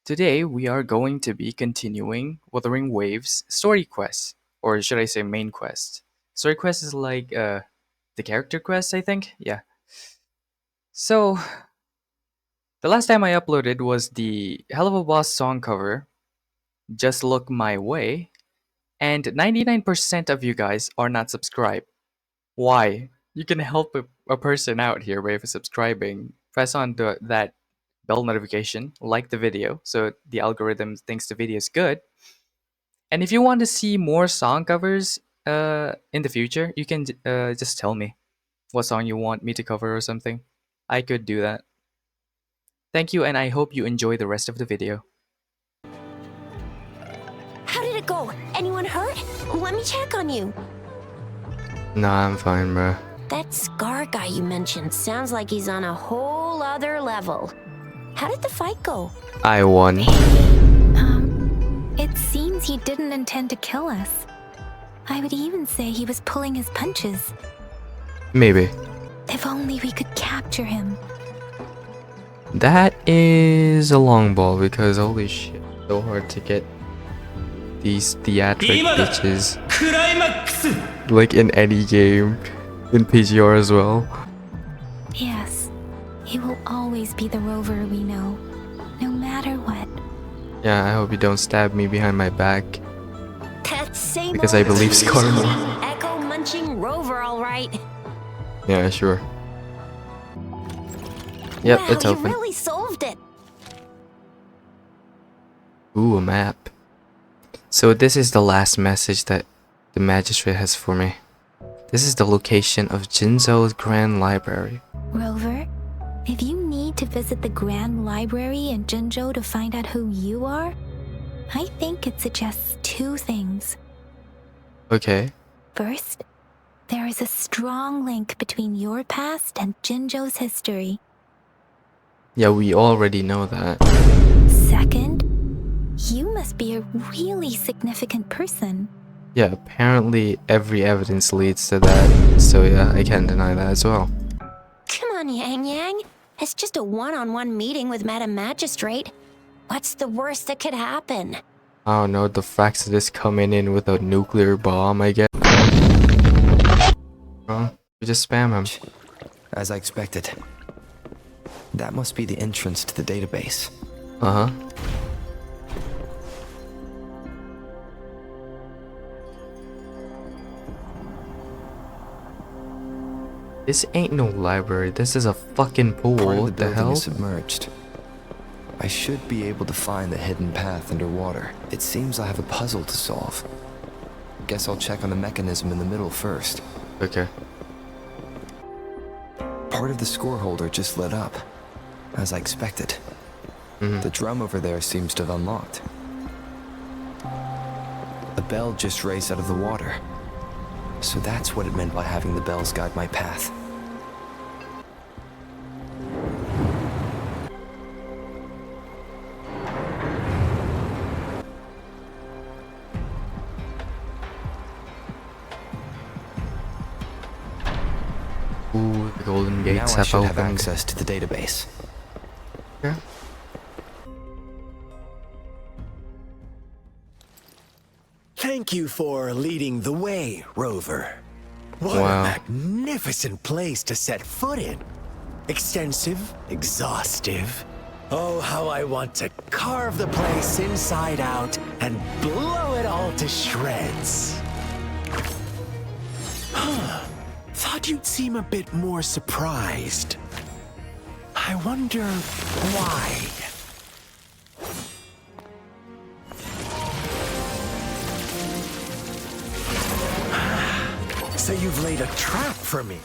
Today we are going to be continuing Wuthering Waves story quest, or should I say main quest. Story quest is like the character quest, I think. Yeah. So the last time I uploaded was the Hell of a Boss song cover, Just Look My Way, and 99% of you guys are not subscribed. Why? You can help a person out here by subscribing. Press on that bell notification, like the video so the algorithm thinks the video is good. And if you want to see more song covers in the future, you can just tell me what song you want me to cover or something. I could do that. Thank you, and I hope you enjoy the rest of the video. How did it go? Anyone hurt? Let me check on you. Nah, I'm fine, bro. That Scar guy you mentioned sounds like he's on a whole other level. How did the fight go? I won. It seems he didn't intend to kill us. I would even say he was pulling his punches. Maybe. If only we could capture him. That is a long ball because holy shit, so hard to get these theatric bitches. Like in any game, in PGR as well. Yes, he will always be the rover we know, no matter what. Yeah, I hope you don't stab me behind my back. That same Because I believe Scar more. Echo munching rover, all right. Yeah, sure. Yep, wow, it's you open. really solved it. Ooh, a map. So this is the last message that the magistrate has for me. This is the location of Jinzou's Grand Library. Rover, if you need to visit the Grand Library in Jinzhou to find out who you are, I think it suggests two things. Okay. First, there is a strong link between your past and Jinzhou's history. Yeah, we already know that. Second, you must be a really significant person. Yeah, apparently every evidence leads to that. So yeah, I can't deny that as well. Come on, Yang Yang. It's just a one-on-one meeting with Madam Magistrate. What's the worst that could happen? I don't know, the facts of this coming in with a nuclear bomb, I guess. Well, we just spam him. As I expected. That must be the entrance to the database. Uh-huh. This ain't no library, this is a fucking pool. Part of What the the building hell? is submerged. I should be able to find the hidden path underwater. It seems I have a puzzle to solve. Guess I'll check on the mechanism in the middle first. Okay. Part of the score holder just lit up, as I expected. The drum over there seems to have unlocked. A bell just raised out of the water. So that's what it meant by having the bells guide my path. Ooh, the golden Now gates I have should have opened. access to the database. Yeah. Thank you for leading the way, Rover. What Wow. a magnificent place to set foot in. Extensive, exhaustive. Oh, how I want to carve the place inside out and blow it all to shreds. Thought you'd seem a bit more surprised. I wonder why. So you've laid a trap for me.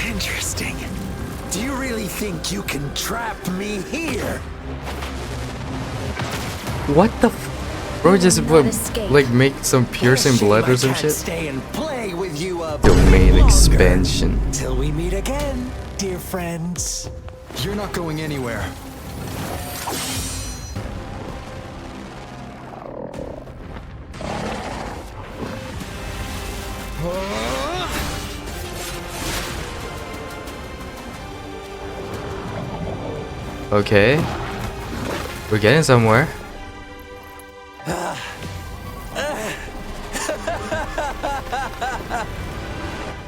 Interesting. Do you really think you can trap me here? What the f- Bro just not put, escape. like make some piercing Shame blood I or some can't shit? Stay and play with you a Domain bit longer. expansion. Till we meet again, dear friends. You're not going anywhere. Okay. We're getting somewhere.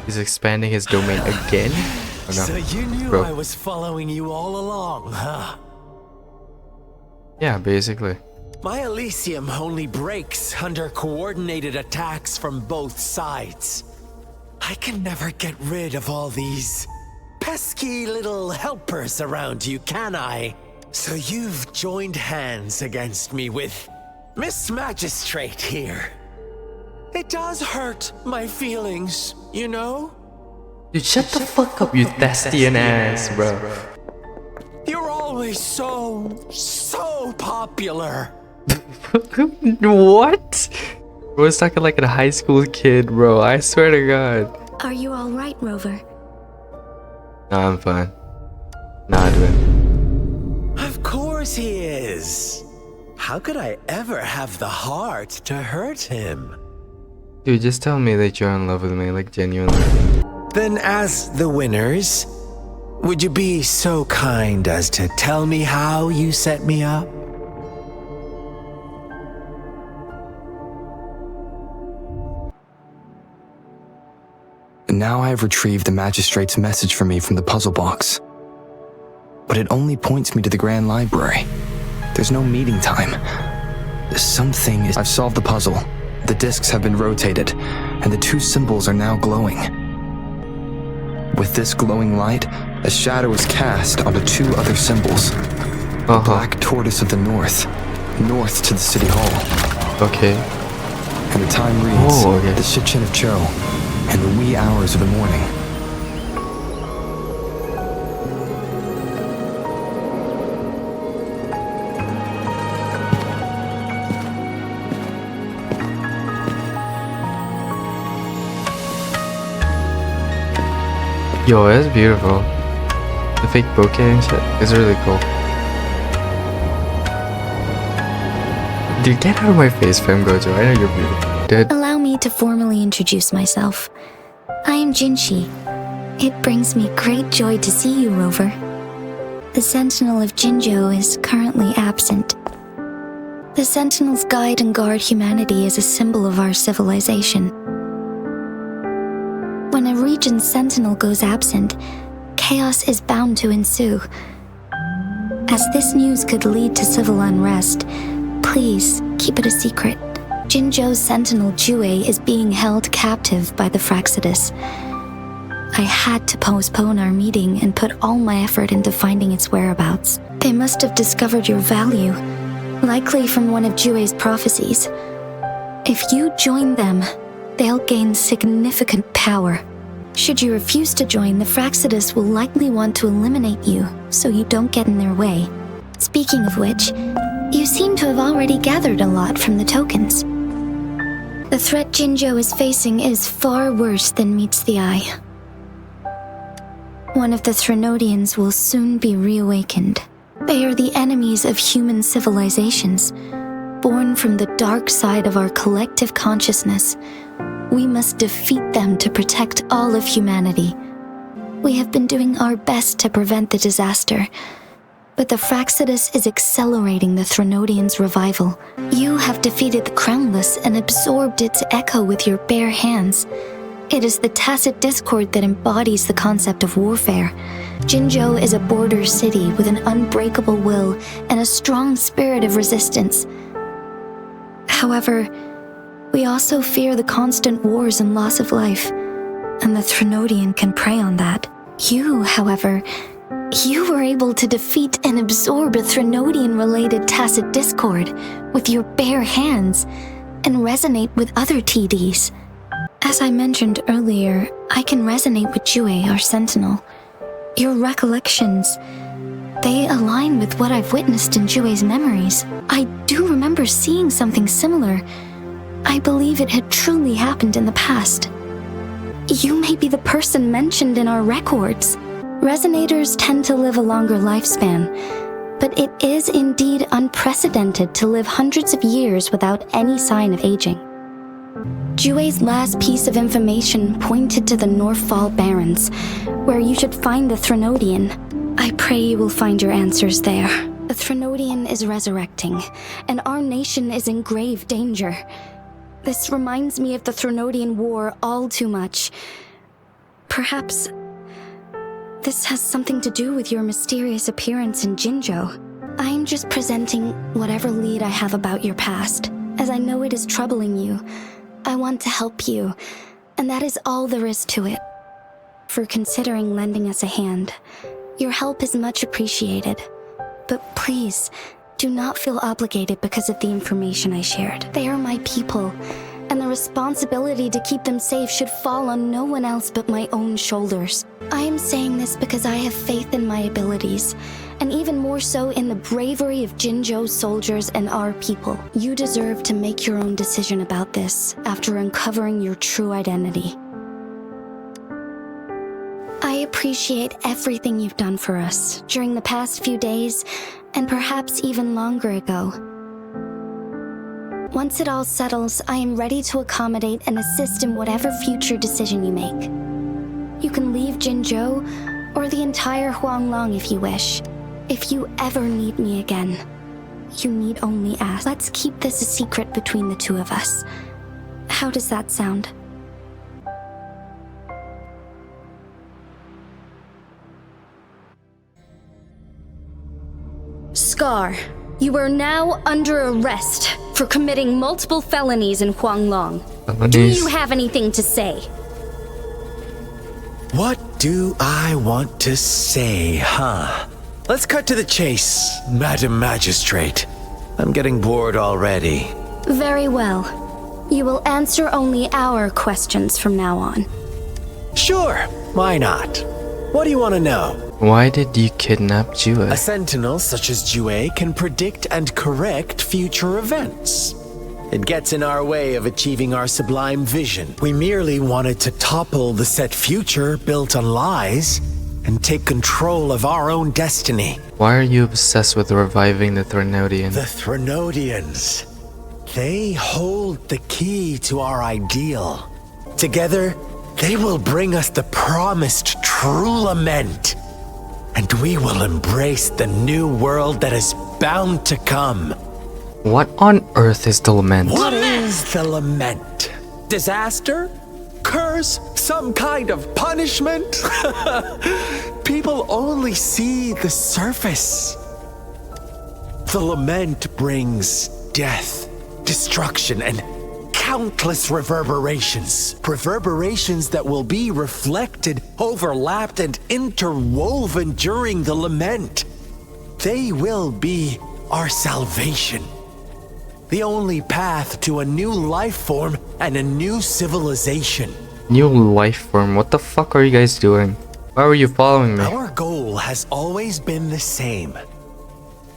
He's expanding his domain again? Oh, no. So you knew Bro. I was following you all along, huh? Yeah, basically. My Elysium only breaks under coordinated attacks from both sides. I can never get rid of all these pesky little helpers around you, can I? So you've joined hands against me with Miss Magistrate here. It does hurt my feelings, you know? Dude, shut the fuck up, you Thestian ass, bro. You're always so popular. What? Bro, it's talking like a high school kid, bro. I swear to God. Are you alright, Rover? Nah, I'm fine. Nah, dude. Of course he is. How could I ever have the heart to hurt him? Dude, just tell me that you're in love with me, like genuinely. Then as the winners, would you be so kind as to tell me how you set me up? Now I have retrieved the magistrate's message for me from the puzzle box. But it only points me to the Grand Library. There's no meeting time. I've solved the puzzle. The discs have been rotated, and the two symbols are now glowing. With this glowing light, a shadow is cast onto two other symbols. The black tortoise of the north to the city hall. Okay. And the time reads, Oh, okay. the Shichen of Cho, and the wee hours of the morning. Yo, that's beautiful. The fake bokeh and shit is really cool. Dude, get out of my face, Fem Gojo. I know you're beautiful. Dude. Allow me to formally introduce myself. I am Jinhsi. It brings me great joy to see you, Rover. The Sentinel of Jinzhou is currently absent. The Sentinels guide and guard humanity as a symbol of our civilization. When a region's sentinel goes absent, chaos is bound to ensue. As this news could lead to civil unrest, please keep it a secret. Jinzhou's sentinel Jue is being held captive by the Fraxidus. I had to postpone our meeting and put all my effort into finding its whereabouts. They must have discovered your value, likely from one of Jue's prophecies. If you join them, they'll gain significant power. Should you refuse to join, the Fraxidus will likely want to eliminate you, so you don't get in their way. Speaking of which, you seem to have already gathered a lot from the tokens. The threat Jinzhou is facing is far worse than meets the eye. One of the Threnodians will soon be reawakened. They are the enemies of human civilizations, born from the dark side of our collective consciousness. We must defeat them to protect all of humanity. We have been doing our best to prevent the disaster, but the Fraxidus is accelerating the Threnodians' revival. You have defeated the Crownless and absorbed its echo with your bare hands. It is the tacit discord that embodies the concept of warfare. Jinzhou is a border city with an unbreakable will and a strong spirit of resistance. However, we also fear the constant wars and loss of life, and the Threnodian can prey on that. You, however, you were able to defeat and absorb a Threnodian-related tacit discord with your bare hands and resonate with other TDs. As I mentioned earlier, I can resonate with Jue, our sentinel. Your recollections, they align with what I've witnessed in Jue's memories. I do remember seeing something similar. I believe it had truly happened in the past. You may be the person mentioned in our records. Resonators tend to live a longer lifespan, but it is indeed unprecedented to live hundreds of years without any sign of aging. Jue's last piece of information pointed to the Northfall Barrens, where you should find the Threnodian. I pray you will find your answers there. The Threnodian is resurrecting, and our nation is in grave danger. This reminds me of the Threnodian War all too much. Perhaps this has something to do with your mysterious appearance in Jinzhou. I am just presenting whatever lead I have about your past, as I know it is troubling you. I want to help you, and that is all there is to it. For considering lending us a hand, your help is much appreciated. But please, do not feel obligated because of the information I shared. They are my people, and the responsibility to keep them safe should fall on no one else but my own shoulders. I am saying this because I have faith in my abilities, and even more so in the bravery of Jinzhou's soldiers and our people. You deserve to make your own decision about this after uncovering your true identity. I appreciate everything you've done for us during the past few days, and perhaps even longer ago. Once it all settles, I am ready to accommodate and assist in whatever future decision you make. You can leave Jinzhou or the entire Huanglong if you wish. If you ever need me again, you need only ask. Let's keep this a secret between the two of us. How does that sound? Scar, you are now under arrest for committing multiple felonies in Huanglong. Do you have anything to say? What do I want to say, huh? Let's cut to the chase, Madam Magistrate. I'm getting bored already. Very well. You will answer only our questions from now on. Sure, why not? What do you want to know? Why did you kidnap Jue? A sentinel such as Jue can predict and correct future events. It gets in our way of achieving our sublime vision. We merely wanted to topple the set future built on lies and take control of our own destiny. Why are you obsessed with reviving the Threnodian? The Threnodians. They hold the key to our ideal. Together, they will bring us the promised true lament. And we will embrace the new world that is bound to come. What on earth is the lament? What is the lament? Disaster? Curse? Some kind of punishment? People only see the surface. The lament brings death, destruction, and countless reverberations. Reverberations that will be reflected, overlapped, and interwoven during the lament. They will be our salvation. The only path to a new life form and a new civilization. New life form? What the fuck are you guys doing? Why were you following me? Our goal has always been the same.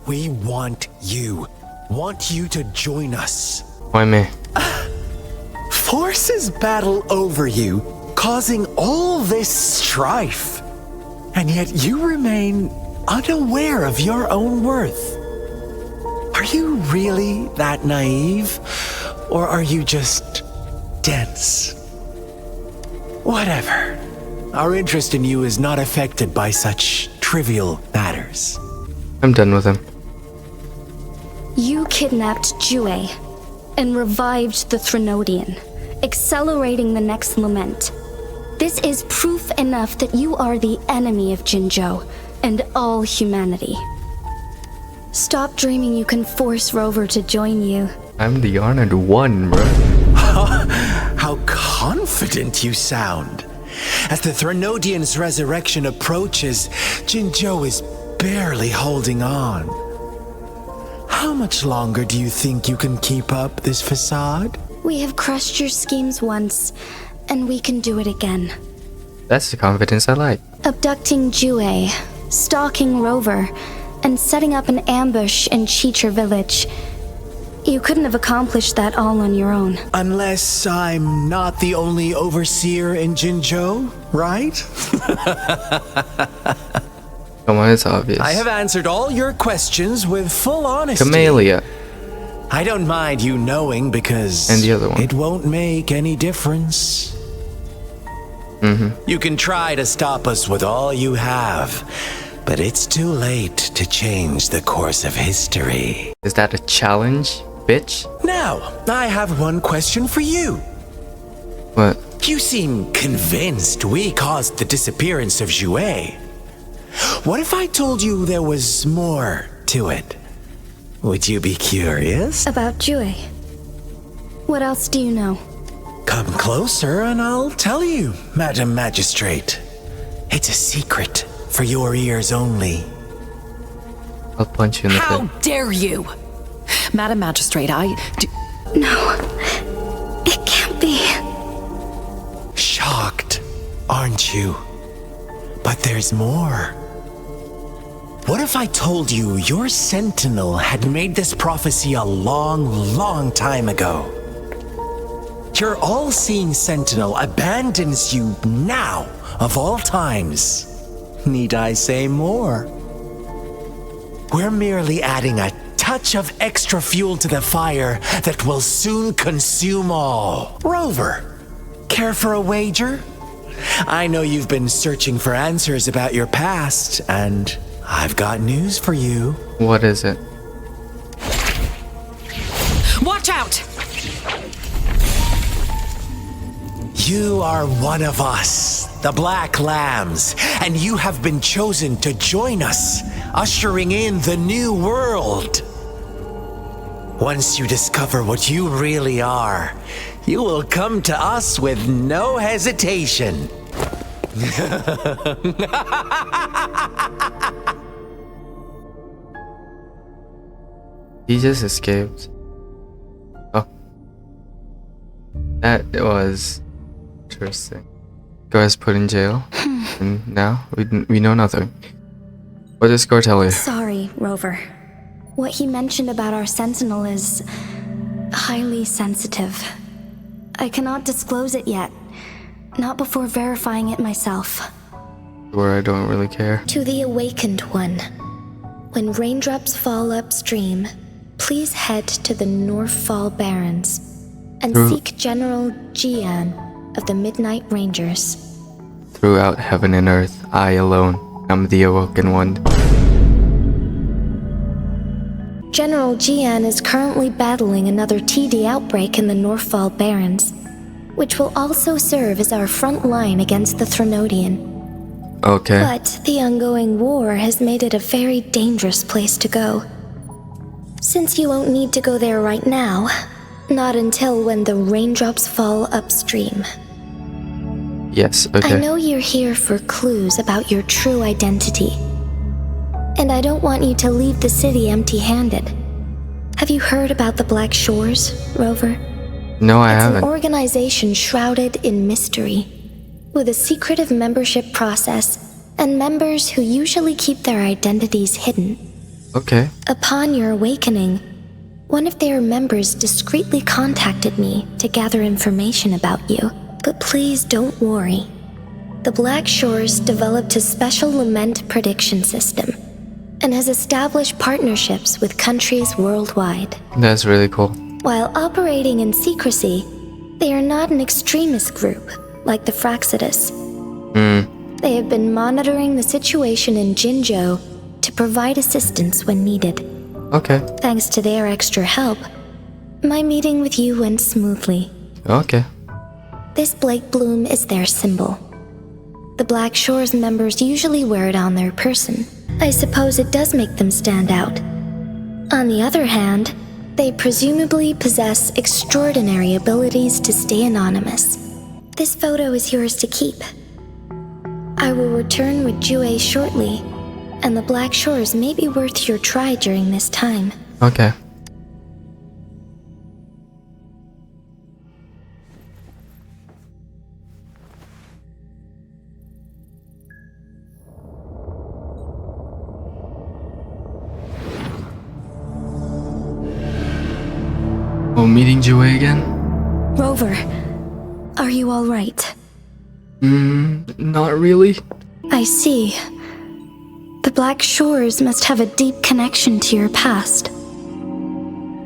We want you to join us. Why me? Forces battle over you, causing all this strife. And yet you remain unaware of your own worth. Are you really that naive? Or are you just dense? Whatever. Our interest in you is not affected by such trivial matters. I'm done with him. You kidnapped Jue and revived the Threnodian, accelerating the next lament. This is proof enough that you are the enemy of Jinzhou and all humanity. Stop dreaming you can force Rover to join you. I'm the honored one, bro. How confident you sound. As the Threnodian's resurrection approaches, Jinzhou is barely holding on. How much longer do you think you can keep up this facade? We have crushed your schemes once, and we can do it again. That's the confidence I like. Abducting Jue, stalking Rover, and setting up an ambush in Chicher village. You couldn't have accomplished that all on your own. Unless I'm not the only overseer in Jinzhou, right? Come on, it's obvious. I have answered all your questions with full honesty. Camellia. I don't mind you knowing because And the other one. it won't make any difference. You can try to stop us with all you have, but it's too late to change the course of history. Is that a challenge, bitch? Now, I have one question for you. What? You seem convinced we caused the disappearance of Jue. What if I told you there was more to it? Would you be curious? About Jue. What else do you know? Come closer and I'll tell you, Madam Magistrate. It's a secret for your ears only. I'll punch you in the How face. dare you? Madam Magistrate, No. It can't be. Shocked, aren't you? But there's more. What if I told you your sentinel had made this prophecy a long, long time ago? Your all-seeing sentinel abandons you now, of all times. Need I say more? We're merely adding a touch of extra fuel to the fire that will soon consume all. Rover, care for a wager? I know you've been searching for answers about your past, and I've got news for you. What is it? watch out! You are one of us, the Black Lambs, and you have been chosen to join us, ushering in the new world. Once you discover what you really are, you will come to us with no hesitation. He just escaped. Oh. That was interesting. Guy's put in jail. And now we know nothing. What did Scar tell you? Sorry, Rover. What he mentioned about our sentinel is highly sensitive. I cannot disclose it yet. Not before verifying it myself. Where I don't really care. To the awakened one. When raindrops fall upstream, please head to the Northfall Barrens and seek General Jian of the Midnight Rangers. Throughout heaven and earth, I alone am the awoken one. General Jian is currently battling another TD outbreak in the Northfall Barrens, which will also serve as our front line against the Threnodian. Okay. But the ongoing war has made it a very dangerous place to go. Since you won't need to go there right now, not until when the raindrops fall upstream. Yes, okay. I know you're here for clues about your true identity. And I don't want you to leave the city empty-handed. Have you heard about the Black Shores, Rover? No, I It's haven't. an organization shrouded in mystery, with a secretive membership process and members who usually keep their identities hidden. Okay. Upon your awakening, one of their members discreetly contacted me to gather information about you. But please don't worry. The Black Shores developed a special lament prediction system and has established partnerships with countries worldwide. That's really cool. While operating in secrecy, they are not an extremist group like the Fraxidus. They have been monitoring the situation in Jinzhou to provide assistance when needed. Okay. Thanks to their extra help, my meeting with you went smoothly. Okay. This Blake Bloom is their symbol. The Black Shores members usually wear it on their person. I suppose it does make them stand out. On the other hand, they presumably possess extraordinary abilities to stay anonymous. This photo is yours to keep. I will return with Jue shortly, and the Black Shores may be worth your try during this time. Okay. Oh, meeting Jue again? Rover, are you all right? Not really. I see. The Black Shores must have a deep connection to your past.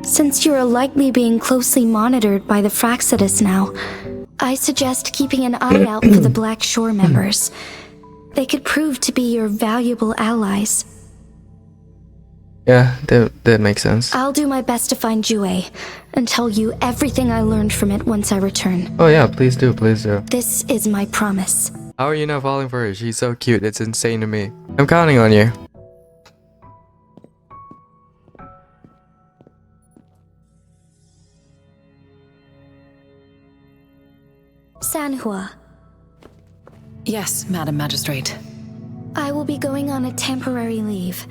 Since you are likely being closely monitored by the Fraxidus now, I suggest keeping an eye out for the Black Shore members. They could prove to be your valuable allies. Yeah, that makes sense. I'll do my best to find Jue and tell you everything I learned from it once I return. Oh yeah, please do, please do. This is my promise. How are you not falling for her? She's so cute, it's insane to me. I'm counting on you. Sanhua, Yes, Madam Magistrate. I will be going on a temporary leave.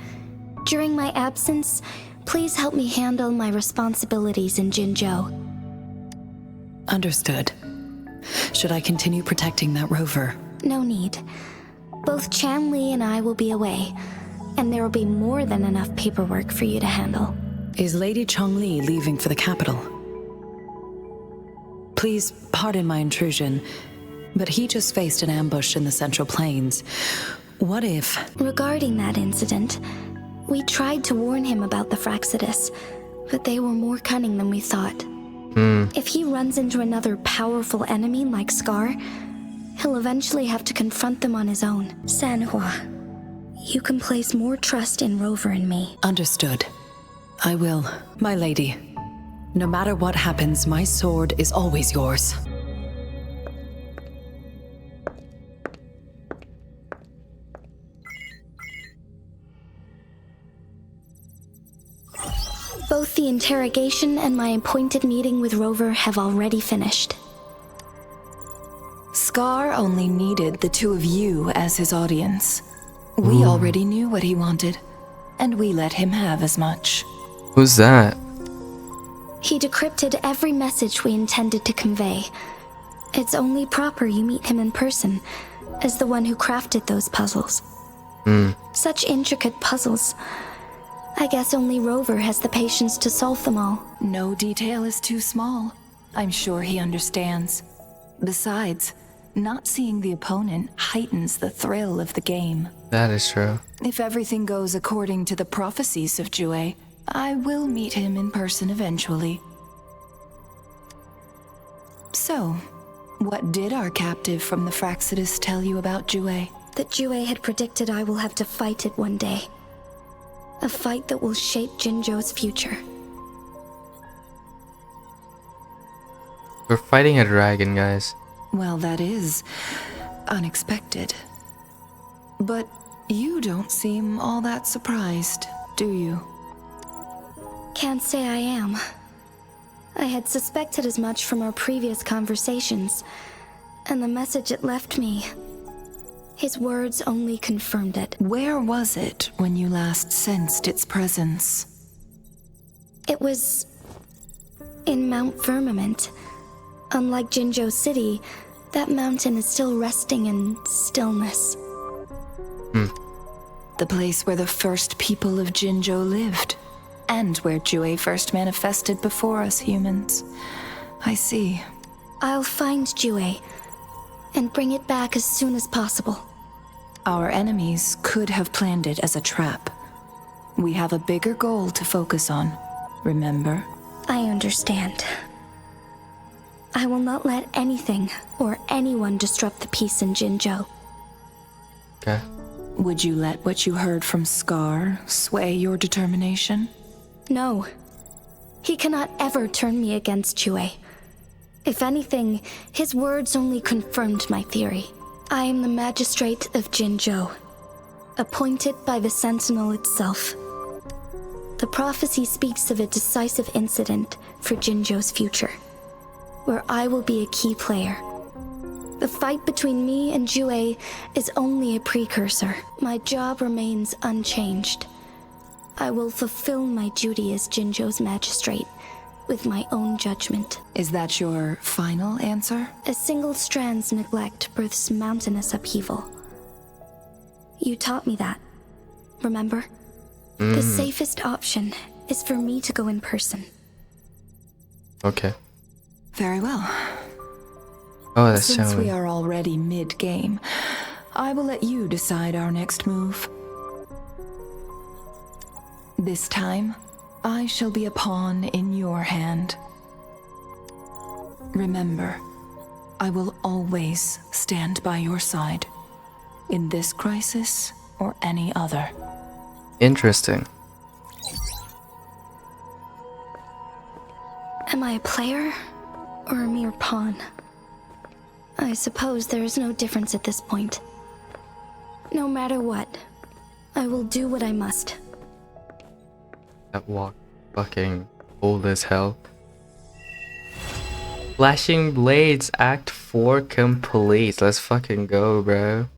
During my absence, please help me handle my responsibilities in Jinzhou. Understood. Should I continue protecting that rover? No need. Both Chan Li and I will be away, and there will be more than enough paperwork for you to handle. Is Lady Chongli leaving for the capital? Please pardon my intrusion, but he just faced an ambush in the Central Plains. What if... Regarding that incident, we tried to warn him about the Fraxidus, but they were more cunning than we thought. If he runs into another powerful enemy like Scar, he'll eventually have to confront them on his own. Sanhua, you can place more trust in Rover and me. Understood. I will. My lady, no matter what happens, my sword is always yours. Both the interrogation and my appointed meeting with Rover have already finished. Scar only needed the two of you as his audience. We already knew what he wanted, and we let him have as much. Who's that? He decrypted every message we intended to convey. It's only proper you meet him in person, as the one who crafted those puzzles. Such intricate puzzles. I guess only Rover has the patience to solve them all. No detail is too small. I'm sure he understands. Besides, not seeing the opponent heightens the thrill of the game. That is true. If everything goes according to the prophecies of Jue, I will meet him in person eventually. So, what did our captive from the Fraxidus tell you about Jue? That Jue had predicted I will have to fight it one day. A fight that will shape Jinzhou's future. We're fighting a dragon, guys. Well, that is unexpected. But you don't seem all that surprised, do you? Can't say I am. I had suspected as much from our previous conversations, and the message it left me. His words only confirmed it. Where was it when you last sensed its presence? It was in Mount Firmament. Unlike Jinzhou City, that mountain is still resting in stillness. The place where the first people of Jinzhou lived, and where Jue first manifested before us humans. I see. I'll find Jue and bring it back as soon as possible. Our enemies could have planned it as a trap. We have a bigger goal to focus on, remember? I understand. I will not let anything or anyone disrupt the peace in Jinzhou. Okay. Would you let what you heard from Scar sway your determination? No. He cannot ever turn me against Jue. If anything, his words only confirmed my theory. I am the magistrate of Jinzhou, appointed by the Sentinel itself. The prophecy speaks of a decisive incident for Jinzhou's future, where I will be a key player. The fight between me and Jue is only a precursor. My job remains unchanged. I will fulfill my duty as Jinzhou's magistrate with my own judgment. Is that your final answer? A single strand's neglect births mountainous upheaval. You taught me that, remember? The safest option is for me to go in person. Okay. Very well. Oh, that's Since we Xiaomi. are already mid-game, I will let you decide our next move. This time, I shall be a pawn in your hand. Remember, I will always stand by your side, in this crisis or any other. Interesting. Am I a player or a mere pawn? I suppose there is no difference at this point. No matter what, I will do what I must. That walk fucking old as hell. Flashing Blades Act 4 complete. Let's fucking go, bro.